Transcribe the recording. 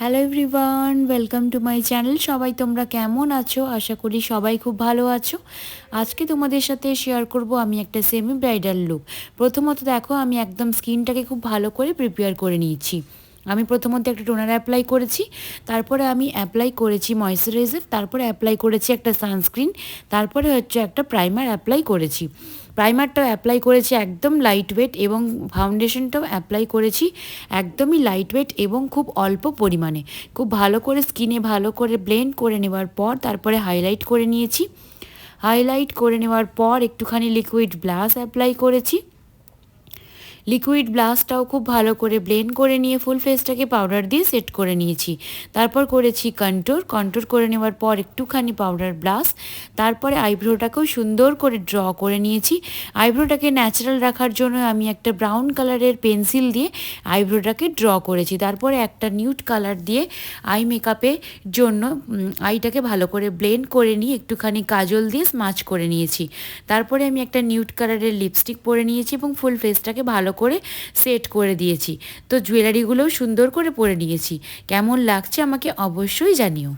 Hello everyone, welcome to my channel. সবাই তোমরা কেমন আছো? আশা করি সবাই খুব ভালো আছো। আজকে তোমাদের সাথে শেয়ার করব আমি একটা সেমি ব্রাইডাল লুক। প্রথমত দেখো, আমি একদম স্কিনটাকে খুব ভালো করে প্রিপেয়ার করে নিয়েছি। আমি প্রথমত একটা টোনার অ্যাপ্লাই করেছি, তারপরে আমি অ্যাপ্লাই করেছি ময়শ্চারাইজার, তারপরে অ্যাপ্লাই করেছি একটা সানস্ক্রিন, তারপরে হচ্ছে একটা প্রাইমার অ্যাপ্লাই করেছি। প্রাইমারটাও অ্যাপ্লাই করেছি একদম লাইট ওয়েট, এবং ফাউন্ডেশনটাও অ্যাপ্লাই করেছি একদমই লাইট ওয়েট এবং খুব অল্প পরিমাণে। খুব ভালো করে স্কিনে ভালো করে ব্লেন্ড করে নেওয়ার পর তারপরে হাইলাইট করে নিয়েছি। হাইলাইট করে নেওয়ার পর একটুখানি লিকুইড ব্লাশ অ্যাপ্লাই করেছি। লিকুইড ব্লাশটাও খুব ভালো করে ব্লেন্ড করে নিয়ে ফুল ফেসটাকে পাউডার দিয়ে সেট করে নিয়েছি। তারপর করেছি কন্ট্রোর করে নেওয়ার পর একটুখানি পাউডার ব্লাশ, তারপরে আইব্রোটাকেও সুন্দর করে ড্র করে নিয়েছি। আইব্রোটাকে ন্যাচারাল রাখার জন্য আমি একটা ব্রাউন কালারের পেন্সিল দিয়ে আইব্রোটাকে ড্র করেছি। তারপরে একটা নিউড কালার দিয়ে আই মেকআপের জন্য আইটাকে ভালো করে ব্লেন্ড করে নিয়ে একটুখানি কাজল দিয়ে স্মাচ করে নিয়েছি। তারপরে আমি একটা নিউড কালারের লিপস্টিক পরে নিয়েছি এবং ফুল ফেসটাকে ভালো করে সেট করে দিয়েছি। তো জুয়েলারিগুলোও সুন্দর করে পরে নিয়েছি। কেমন লাগছে আমাকে অবশ্যই জানিও।